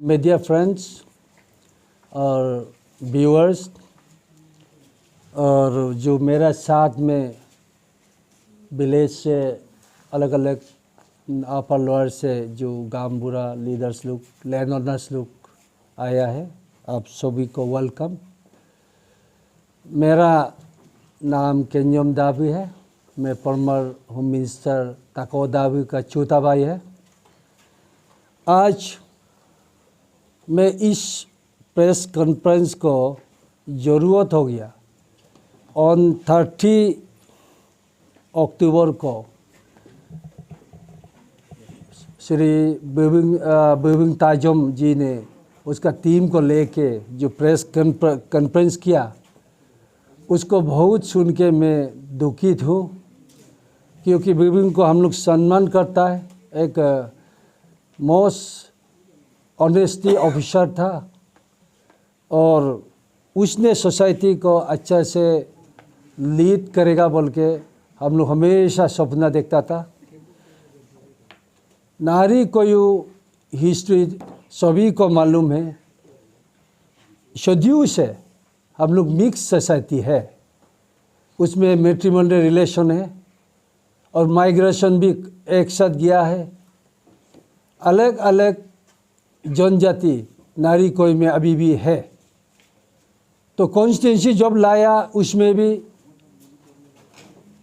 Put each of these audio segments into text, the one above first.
Media friends और viewers और जो मेरा साथ में विलेज से अलग अलग अपर लोअर से जो गामबुरा लीडर्स लोग लैंड ओनर्स लोग आया है, आप सभी को वेलकम। मेरा नाम केन्योम दावी है। मैं फॉर्मर होम मिनिस्टर ताको दावी का चौथा भाई है। आज मैं इस प्रेस कॉन्फ्रेंस को ज़रूरत हो गया ऑन 30 अक्टूबर को श्री बिबिंग ताजम जी ने उसका टीम को लेके जो प्रेस कॉन्फ्रेंस किया, उसको बहुत सुन के मैं दुखित हूँ, क्योंकि बिबिंग को हम लोग सम्मान करता है। एक मोस्ट ऑनेस्टी ऑफिसर था और उसने सोसाइटी को अच्छा से लीड करेगा बोल के हम लोग हमेशा सपना देखता था। नारी कोयू हिस्ट्री सभी को मालूम है, सदियों से हम लोग मिक्स सोसाइटी है, उसमें मैट्रिमोनियल रिलेशन है और माइग्रेशन भी एक साथ गया है। अलग अलग जनजाति नारी कोई में अभी भी है। तो कॉन्स्टिट्यूंसी जब लाया उसमें भी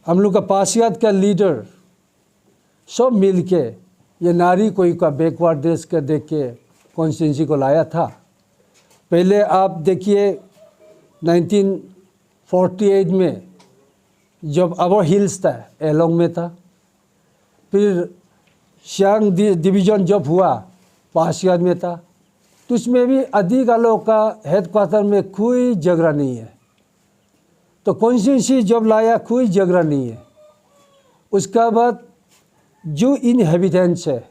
हम लोग का पासियात का लीडर सब मिल के ये नारी कोई का बैकवर्ड देश का देख के कॉन्स्टिट्यूंसी को लाया था। पहले आप देखिए 1948 में जब अवर हिल्स था, एलोंग में था, फिर सियांग डिवीज़न जब हुआ पासियात में था, तो उसमें भी अधिकारियों का हेडक्वार्टर में कोई जगह नहीं है। तो कॉन्स्टिट्यूंसी जब लाया कोई जगह नहीं है। उसका बाद जो इनहेबिटेंट्स है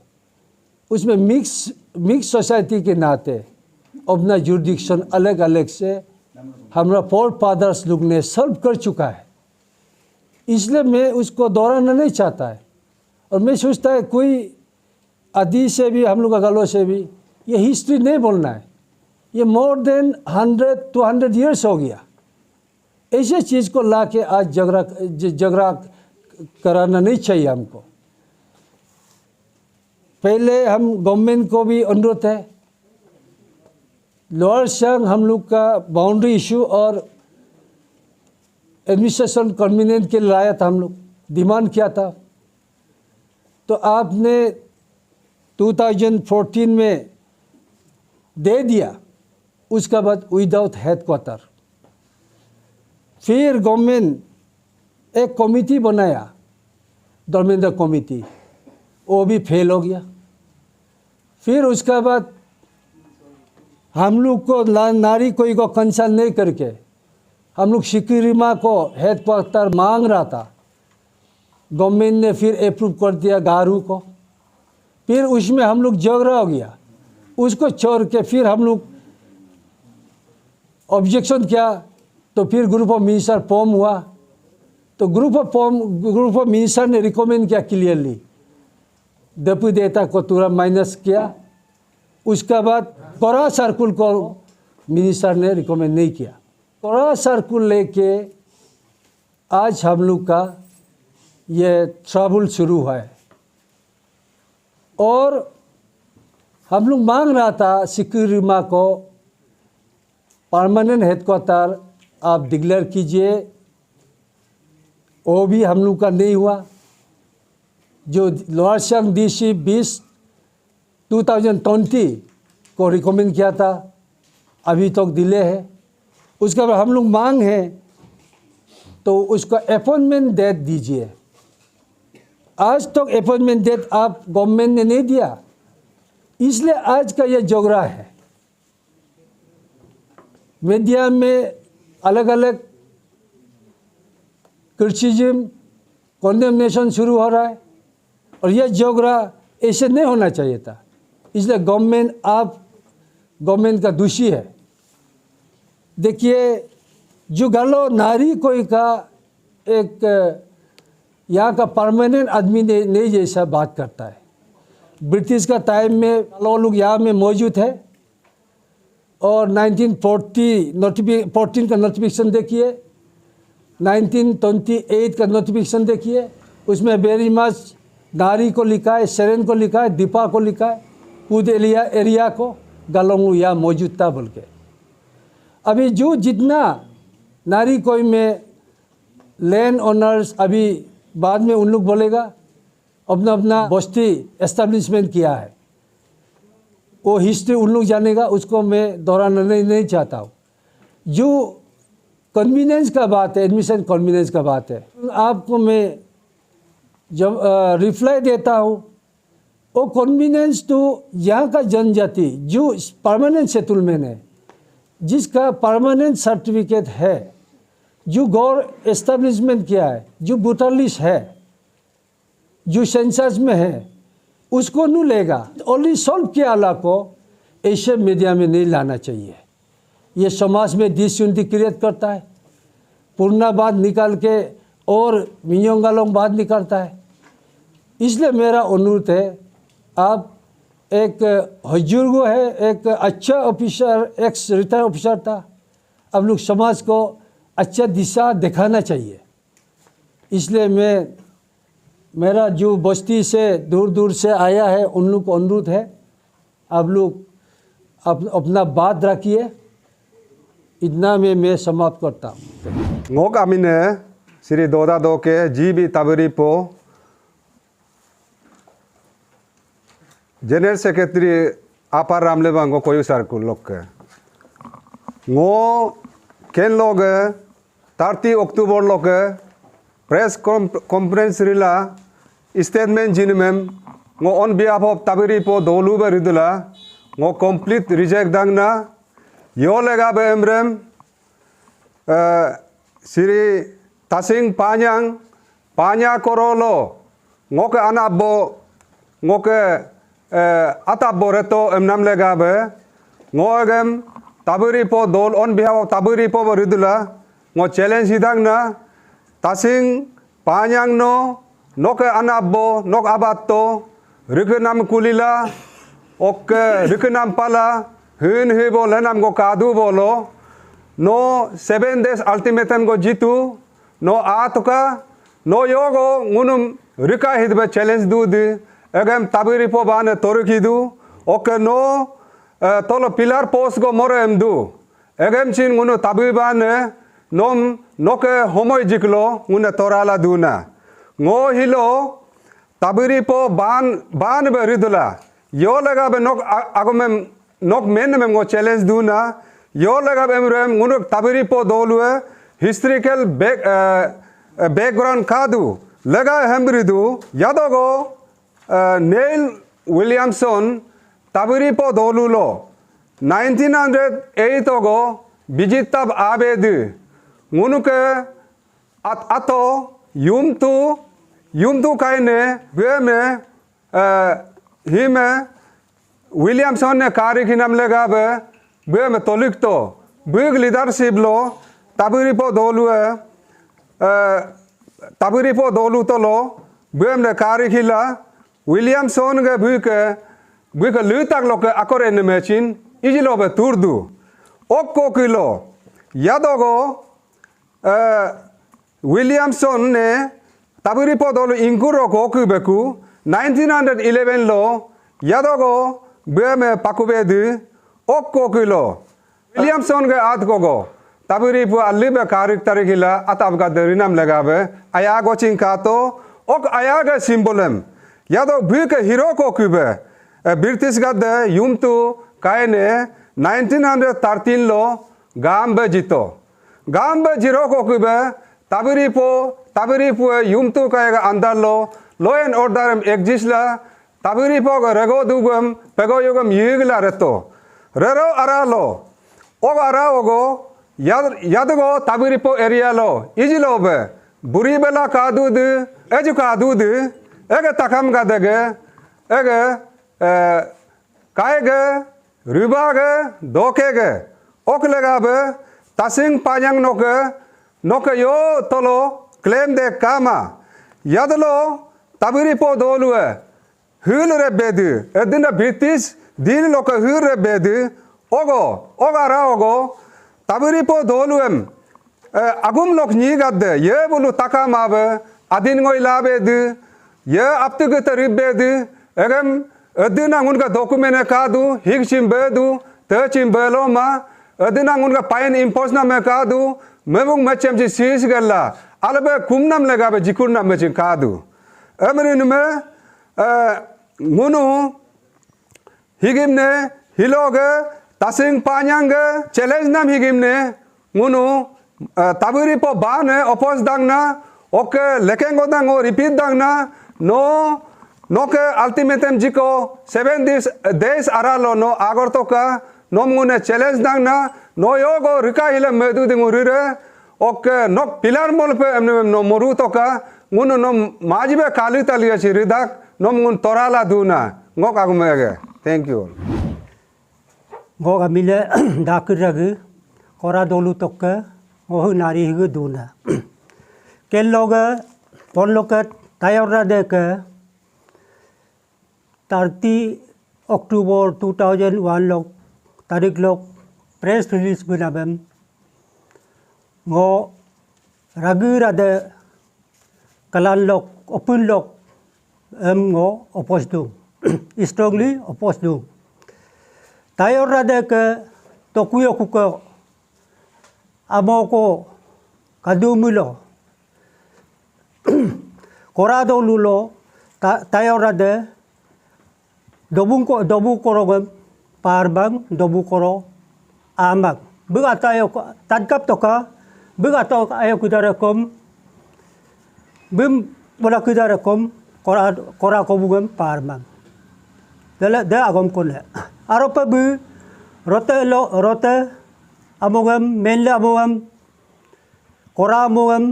उसमें मिक्स सोसाइटी के नाते अपना जुरिडिक्शन अलग अलग से हमारा फोर फादर्स लोग ने सॉल्व कर चुका है। इसलिए मैं उसको दोहराना नहीं चाहता है। और मैं सोचता है कोई आदि से भी हम लोग का गलों से भी ये हिस्ट्री नहीं बोलना है। ये मोर देन 100-200 ईयर्स हो गया। ऐसे चीज़ को ला के आज झगड़ा कराना नहीं चाहिए हमको। पहले हम गवर्नमेंट को भी अनुरोध है, लोअर सियांग हम लोग का बाउंड्री इशू और एडमिनिस्ट्रेशन कन्वीनियंस के लिए लाया था, हम लोग डिमांड किया था। तो आपने 2014 में दे दिया, उसका बाद विदाउट हेडक्वार्टर। फिर गवर्नमेंट एक कमिटी बनाया, धर्मेंद्र कमिटी, वो भी फेल हो गया। फिर उसका बाद हम लोग को नारी कोई को कंसल्ट नहीं करके हम लोग सिक्किरिमा को हेडक्वार्टर मांग रहा था। गवर्नमेंट ने फिर अप्रूव कर दिया गारू को। फिर उसमें हम लोग झगड़ा हो गया, उसको छोड़ के फिर हम लोग ऑब्जेक्शन किया। तो फिर ग्रुप ऑफ मिनिस्टर फॉर्म हुआ। तो ग्रुप ऑफ मिनिस्टर ने रिकमेंड किया क्लियरली, डेप्यूटी डेटा को तुरंत माइनस किया। उसके बाद कोरा सर्कुल को मिनिस्टर ने रिकमेंड नहीं किया। कोरा सर्कुल लेके आज हम लोग का ये ट्रबल शुरू हुआ है। और हम लोग मांग रहा था सिक्किरिमा को परमानेंट हेडक्वार्टर आप डिक्लेयर कीजिए, वो भी हम लोग का नहीं हुआ। जो लोअर सियांग DC 2020 को रिकमेंड किया था, अभी तक डिले है। उसके बाद हम लोग मांग है तो उसका अपॉइंटमेंट डेट दीजिए। आज तक अपॉइंटमेंट डेट आप गवर्नमेंट ने नहीं दिया, इसलिए आज का ये झगड़ा है। मीडिया में अलग अलग क्रिटिसिज्म, कॉन्डेमनेशन शुरू हो रहा है और यह झगड़ा ऐसे नहीं होना चाहिए था। इसलिए गवर्नमेंट का दोषी है। देखिए, जो गालो नारी कोई का एक यहाँ का परमानेंट आदमी नहीं जैसा बात करता है। ब्रिटिश का टाइम में लोग यहाँ में मौजूद है, और 1914 का नोटिफिकेशन देखिए, 1928 का नोटिफिकेशन देखिए, उसमें वेरी मच नारी को लिखा है, शेरन को लिखा है, दीपा को लिखा है, पूरे एरिया को गालोंग या मौजूद था बोल के। अभी जो जितना नारी कोई में लैंड ओनर्स, अभी बाद में उन लोग बोलेगा अपना अपना बस्ती एस्टेब्लिशमेंट किया है, वो हिस्ट्री उन लोग जानेगा, उसको मैं दोहराना नहीं चाहता हूँ। जो कन्वीनियंस का बात है, एडमिशन कन्वीनियंस का बात है, आपको मैं जब रिप्लाई देता हूँ, वो कन्वीनियंस तो यहाँ का जनजाति जो परमानेंट सेटलमेंट है, जिसका परमानेंट सर्टिफिकेट है, जो गौर एस्टेब्लिशमेंट किया है, जो वोटर लिस्ट है, जो सेंसस में है, उसको नहीं लेगा। ओनली सॉल्व किया वाला को ऐसे मीडिया में नहीं लाना चाहिए। ये समाज में डिसयूनिटी क्रिएट करता है, पुरना बात निकाल के और मियोंगालोंग बात निकालता है। इसलिए मेरा अनुरोध है, आप एक हजूर है, एक अच्छा ऑफिसर, एक्स रिटायर ऑफिसर था, अब लोग समाज को अच्छा दिशा दिखाना चाहिए। इसलिए मेरा जो बस्ती से दूर दूर से आया है, उन लोग को अनुरोध है, आप लोग अपना बात रखिए। इतना में मैं समाप्त करता हूँ। ngok amine siri doda doke jibi tabiri po general secretary apar ramle bango koyu sarkul lokke ngo ken loge 30 october loge press conference rila statement jinmem ngo on behalf of tabiri po dolu beridula ngo complete reject dangna yo lega be emrem Siri tasing panya korolo ngoke anabo ngoke atabo reto emnam legabe ngogem taburi po dol on behalf of taburi po beridula ngo challenge hidang na tasing panyang no noke anabo nok abato rikenam kulila oke rikenam pala hun hibo lenam go kadu bolo no 7 days ultimatum go jitu no atuka no yogo ngunum rika hidbe challenge du di agam tabiri po bane torukidu oke no tolo pillar post go more emdu agam chin ngunu tabi bane nom noke homoy jiklo ngune torala duna ngo hilo tabiri po ban be ridula yo lega be nok agomem nok men mem go challenge duna yo lega emrem ngunuk tabiri po dolue historical background kadu lega hembridu yadogo Neil Williamson tabiri po dolulo 1908 ogo bijitab abedu ngunuke ato yumtu kaine beme hime Williamson ne karikinam lega be Bue me tolikto, bue leadership lo, tabiri po dolu tolo, bue me kari khila, Williamson ge bue ke lutak lo ke akore ne mechin, ijilo be turdu, okko kilo, yadogo Williamson ne tabiri po dolu inkuro ko kubeku, 1911 lo, yadogo bue me pakubedu, okko kilo Williamson ge ad gogo tabiri pu alibe karik tarikila atab ga derinam legabe aya go chinkato ok aya ge symbolem yado bike hero ko kube British ga de yumtu kaine 1913 lo gambe jito gambe jiro ko kube tabiri pu yumtu kaega andar lo law and order exist la tabiri po rego dugum pego yugum yigla reto Rero aralo, ogo araogo, yadogo tabiripo area lo, ijilobe, buribela kadudu, eju kadudu, ege takam gadege, ege kaege, rubage, dokege, oklegabe, tasing panyang noke yo tolo, claim de kama, yadlo tabiripo dolue, hul rebedu, edina British Dil loka hurre bedi ogara ogo tabiri po doluem agum lok ni gadde ye bulu takamabe adin ngoi labe de ye aptige teribbe de egem adina ngunga dokumen kadu higchim bedu terchim beloma adina ngunga pain imposna me kadu mebung macam ji sis galla albe kumnam legabe jikurna mechin kadu amrin me ngunu higimne hiloge tasing panyange challenge nam higimne ngunu tabiri po bane opos dangna oke lekengo dango repeat dangna no ke ultimatum jiko 7 days aralo no agor toka nom ngune challenge dangna no yogo rika hile medu dingurire oke no pilar molpe emne no moru toka ngunu no majibe kali talia chiridak nom ngun torala duna ngok agumege. Thank you. Ngok amile dakiragu kora dolu toka ngohu nari higu duna. Kelloga ponlokat tayora deke 30 October 2001 lok tarik lok press release gunabem ngo ragu rade kalan lok open lok ngo oppose dung strongly oppose dung tayora deke tokuyo kuko amoko kadumulo korado lulo tayora de dobu korogem parbang dobu koro amak bugata ayo tadkap toka bugata ayo kudarakom bim bola kudarakom kora kobugem parbang dala da agom kone aropa bu rote amogam menla amogam kora amogam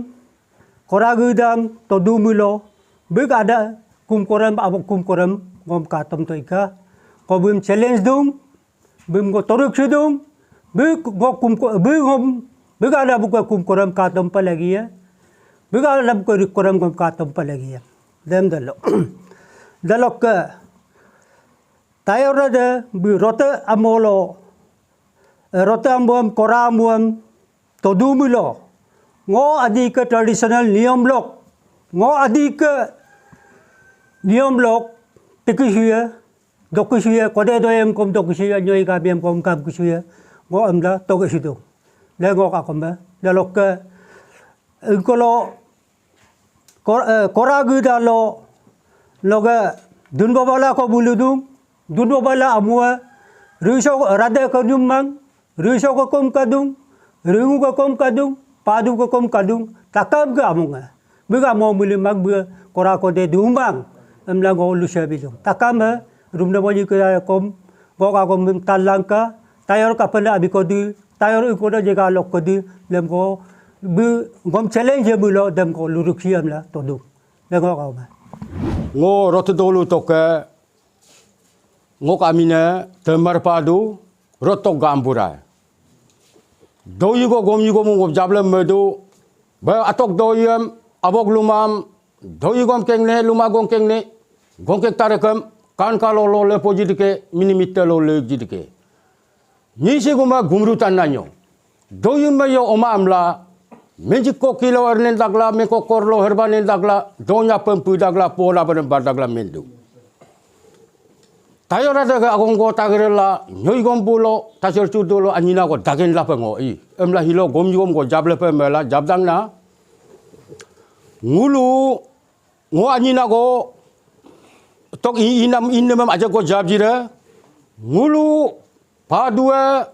kora gudam todumulo big ada kumkoram abok kumkoram gom katom toika ko bim challenge dung bim go toruk shudung big go kumko big gom big ada buka kumkoram katom palagi ya big ada buka koram gom katom palagi ya dem dalok tayora de bi rote amolo rote ambom kora ambom todumulo ngo adi ke traditional niyam lok ngo adi ke niyam lok tikishuya dokushuya kode doyem kom dokushuya nyoi kabiem kom kab kushuya ngo amla tokishudo le ngo ka komba le lok ke ingkolo kora gudalo loga dunbobala ko buludung dunbobala amua risho rade kadumang risho ko kom kadung ringu ko kom kadung padu ko kom kadung takam ga amunga buga mo mulimag buga kora ko de dumbang amla go lusha bidung takam rumna boji ko kom go ka kom talangka tayor ka pala abikodi tayor ko de jega lokodi lem ko bu gom challenge bulo dem ko lurukhi amla todu le go ka ma ngo rotodolu toke ngo kamine temar padu rotok gambura doi go gom yugo mo jable medo ba atok doyem abok lumam doi gom kengne luma gom kengne gom kek tarekam kan kalo lo le pojidike minimite lo le jidike ni se goma gumrutan nanyo doi mayo oma amla menjiko kilo arnen dagla meko korlo herbanen dagla donya pempu dagla pola bar dagla mendu tayora daga akong go tagerela nyoi gombulo tasir chudolo anina go dagen la pengo I emla hilo gom go jable pe mela jabdang na ngulu ngo anina go tok inam inam aja go jabjira ngulu padua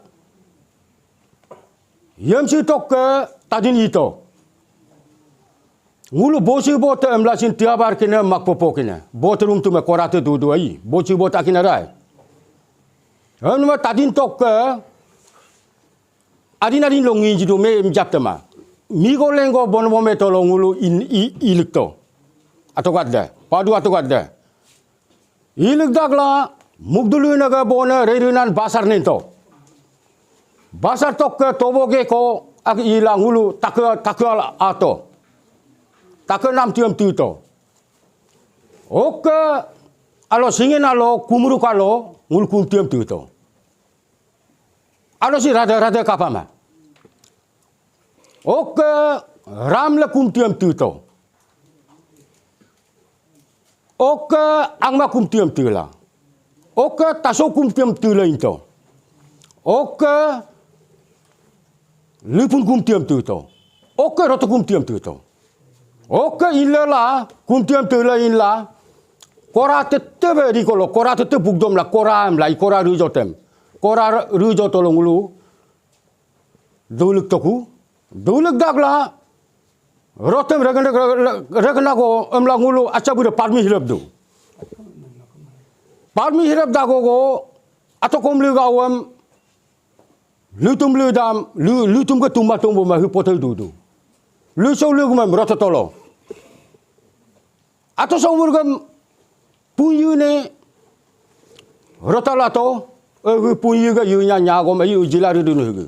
yemsi tok ke tadin ito ngulu bosi bota emla sin tiabar kena makpopo kena boterum tu me korate du ai bosi bota kena rai emma tadin tok ke adin longi jidu me mjaptema migo lengo bonbo me tolo ngulu ilikto atokadda padu atokadda ilik dagla mugdulu naga bona reirunan basar nento basar tok ke toboge ko ak ila ngulu takal ato takkan nam tiam tuto. Oke, alo singin alo kumuru kalo ngul kum tiam tuto. Ano si rada kapama. Oke ram la kum tiam tu to. Oke angma kum tiam tu la. Oke taso kum tiam tu la into. Oke lipun kum tiam tu to. Oke roto kum tiam tu to. Oke illa la kum tiam tu la in la. Kora tetebe di kolo kora tetebe bugdom la kora am la kora rujotem. Kora rujo tolong ulu. Duluk toku. Duluk dagla. Rotem regana ko emlang ulu acha bude parmi hirap do. Parmi hirap dago ko atau komlu gawam lutum ludam lutum ke tumba tumbo ma hipotel dudu. Lu so lu gum rota tolo. Atau so murgam punyu ne rota lato punyu ga yunya nyago ma yu jilari dunu higu.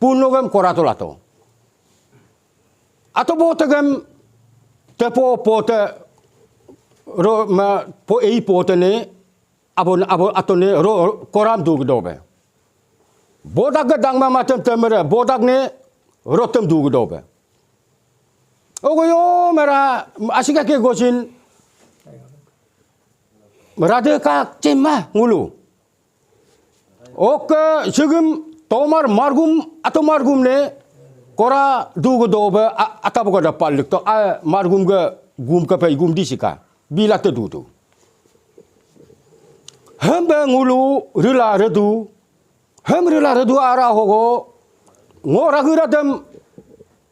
Punogam korato lato. Atau botagam tepo pote ro ma po ei pote ne abon atone ro koram dug dobe. Bodak gedang ma matem temere bodak ne rotem dug dobe. Ogo yo mera asika ke gosin merade ka cema ngulu. Oke segem tomar margum atau margum ne kora dugo dobe atau bukan dapat lekto margum ke gum ke pay gum disika bila te dudu. Hembe ngulu rila redu hem rila redu arah hogo ngora giradem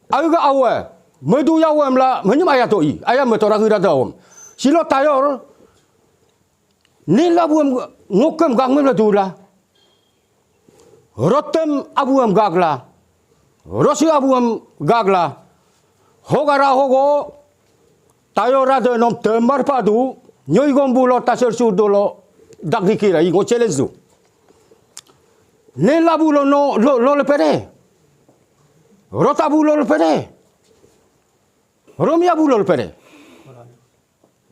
aga awe medu yawem la menyum ayatoi ayam metora giradawem silo tayor nila buem ngokem gangmem la dula rotem abuem gagla Rosi abuam gagla, hogara hogo, tayora de nom tembar padu, nyoi gombulo taser sudolo, dagdikira, ingo chelezu. Ne labulo no lo le pere, rotabulo le pere, romia bulo le pere,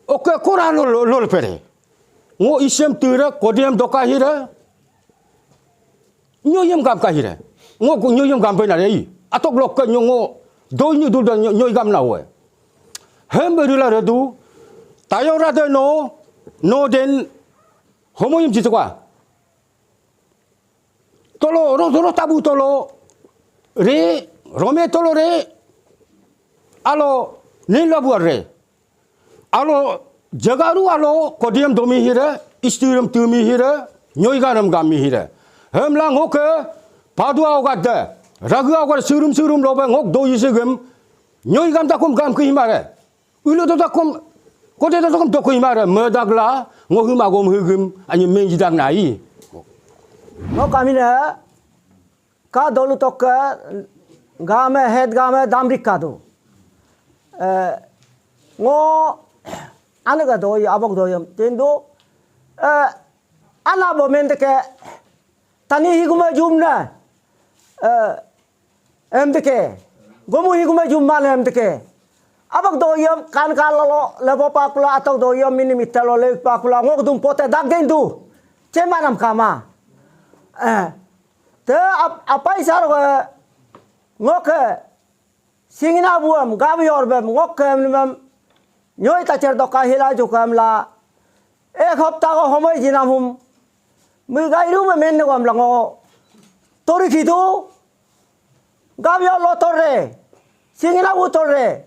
oke kora lo le pere, ngo isem tira kodiem dokahira, nyoyem gam kahira. Ngo nyoyom gampe na rei atok lok nyongo do nyu dul nyoy gam na we hem berula redu tayo rada no den homoyim jitwa tolo ro tabu tolo re rome tolo re alo nilabu re alo jagaru alo kodiem domi hira istiram tumi hira nyoy garam gami hira hem lang hoke Padu awak dah, ragu awak surum loba ngok do yisegem, nyoi gam takum gam kehimare, ulu to takum, kote to takum to kehimare, medagla ngok himagom hugem, anyi menjidang nai. Ngok kami ne, ka dolu tok game head game damrik kado, ngo ane ka do abok do yam, tendo, ana momente ke tani higuma jumna. Emdeke, gomu higume jumman emdeke. Abak doyam kan kalalo lepo pakula atau doyam mini mitalo le pakula ngok dum pote dagden du. Cemanam kama. Te apa isar ngok singina buam gabi orbem ngok emnam nyoi tacer doka hila jukam la. Ek hafta ko homoy jinamum. Mugairu me menne ko amlango. Tori kidu gabio lo torre singina bu torre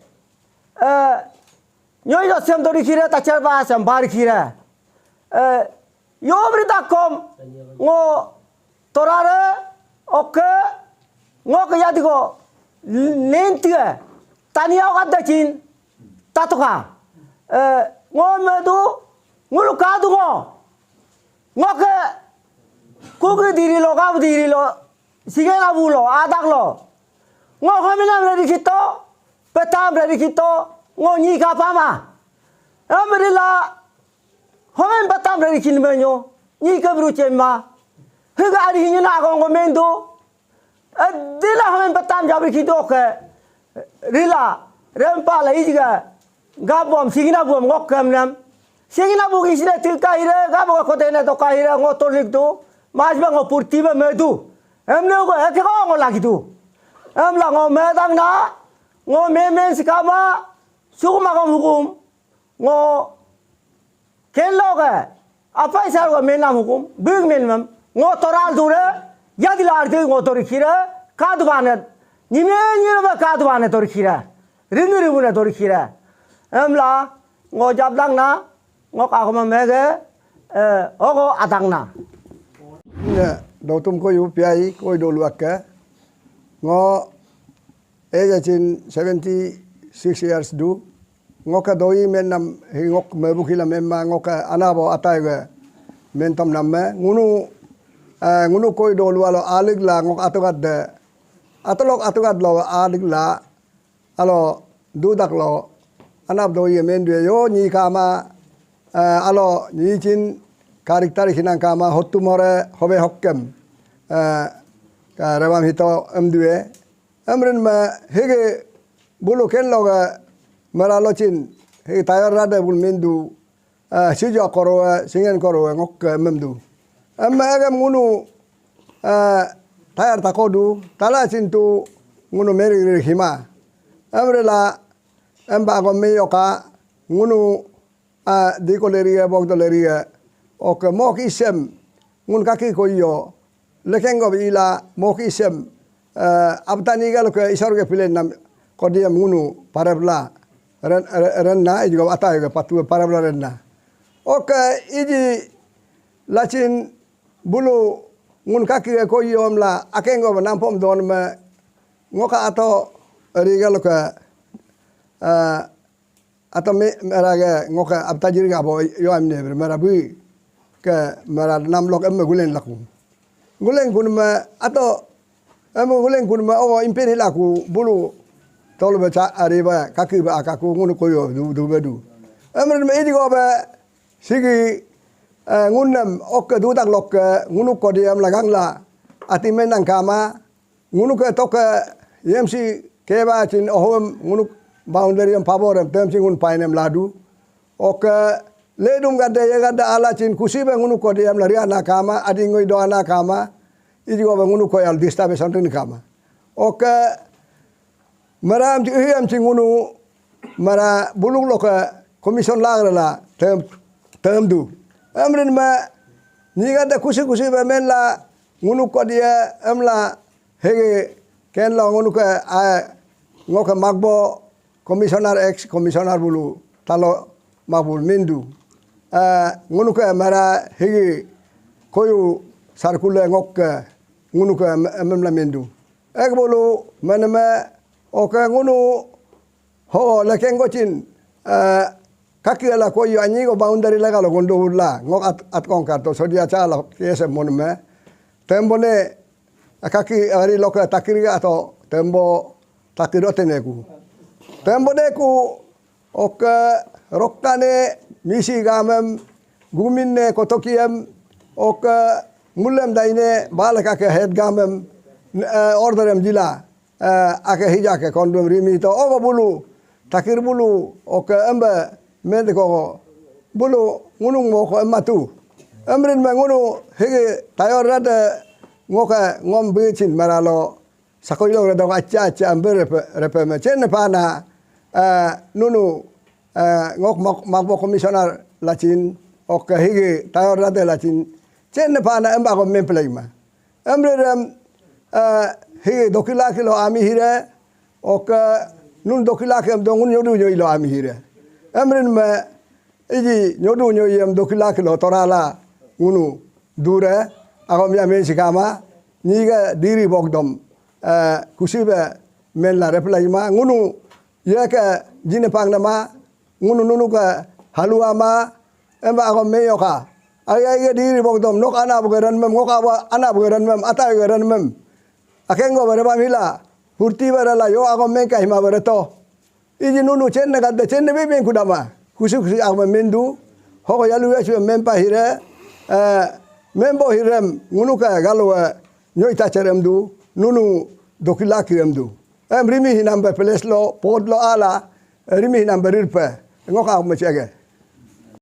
nyoi do sem tori kira tacer ba sem bar kira yo brita kom ngo torare oke ngo ke yadigo lentia tania gadda chin tatoka ngo medu ngulu kadu ngo ke kuku diri lo gab diri lo sigela bulo adak lo ngo hominam redi kito petam redi kito ngo nyi kapama amrila homen petam redi kinmenyo nyi kabru chema higa ari hinyana ngo mendo dila homen petam jabri kito ke rila rempa la ijiga gabom sigina bom ngok kamnam sigina bu kisne tilka ire gabo ko tene to kahira ngo tolik do Mas bang opurti ba medu em nêu có cái có ngô là cái tu em là ngô mẹ tăng na ngô mẹ sikama suku makam hukum ngô cái lo cái apa isar ngô mẹ nam hukum big mẹ nam ngô toral tu re ya dilar tu ngô tori khira kadu banet nhime mà kadu banet tori khira rindu ribu ne tori khira em là ngô jab dang na ngô ka khoma mẹ cái ogo atang na đầu tum ko yu pi ko do luak ka ngo age chin 76 years du ngo ka doi men nam hi ngok me bu khila men ma ngo ka anabo atai ga men tom nam me ngunu ko do lu alo alig la ngok atogat de atogat lo alig la alo du dak lo anab doi men de yo ni kama alo ni chin karakter hinang kama hotu more hobe hokkem ka rebam hito amdue amren ma hege bulu ken loga maralo chin hege tayar rada bul mendu sijo koro singen koro ngok memdu amma agam ngunu tayar takodu tala chin tu ngunu meri hima amrela amba go meyoka ngunu dikoleria bogdoleria oke mok isem ngun kaki ko yo lekengo bila mok isem abtani gal ke isor ke pilen nam ko dia ngunu parabla renna ijo ata ga patu parabla renna oke iji lachin bulu ngun kaki ko yo mla akengo nampom don me ngoka ato rigal ke atau mereka ngoka abtajir ga bo yo amne merabu ke merad nam lok em gulen laku gulen kun ma atau em gulen kun ma o impeni laku bulu tol baca ariba kaki ba akaku ngunu koyo du bedu emren me idigo ba sigi ngunam ok du tak lok ngunu ko diam lagang la ati menang kama ngunu ke tok yemsi keba chin ohom ngunu boundary am favor am tem singun painem ladu ok ledum gada ya gada ala chin kusiba ngunu ko diam lari ana kama adi ngoi do ana kama idigo ba ngunu ko al distabe santin kama ok maram ti hiam chin ngunu mara bulung loka commission lagra la tem du amrin ma ni gada kusi ba men la ngunu ko dia amla hege ken la ngunu ka ngoka magbo komisioner ex komisioner bulu talo mabul mindu ngunu ka mara higi koyu sarkule ngok ngunu ka memla mindu ek bulu manama oka ngunu ho leken gocin kaki ala koyu anyi go boundary la galo gondo hula ngok at kongkar to sodia chala kese monme tembone kaki ari loka takiriga atau tembo takiroteneku tembo deku oka rokkane misi gamem guminne kotokiem oka mulem daine balaka ke head gamem orderem jila ake hija ke kondom rimi to ogo bulu takir bulu oka embe medeko bulu ngunung mo ko ematu emrin ma ngunu hege tayor rada ngoka ngom becin maralo sakoyo rada acha amber repe me chen pana nunu ngok magbo komisioner lachin ok higi tayor rada lachin chen pana emba ko memplema emrem higi dokila kilo ami hire ok nun dokila kem dongun nyodu nyoilo ami hire emrin me iji nyodu nyoyem dokila kilo torala ngunu dure agom ya men sikama niga diri bogdom kusibe men la reply ma ngunu yaka jine pangna ma ngunu nunu ka halua ma emba agom meyoka ay diri bogdom nok ana bugeran mem ngoka wa ana bugeran mem ata bugeran mem akengo bare bamila purti bare la yo agom men ka hima bare to iji nunu chen na gadde chen be ben kudama kusi agom mendu hoko yalu yesu mempa hire membo hirem ngunu ka galwa nyoi ta cherem du nunu dokila kirem du rimi hinam be peleslo podlo ala rimi hinam berirpe ngoka mo chege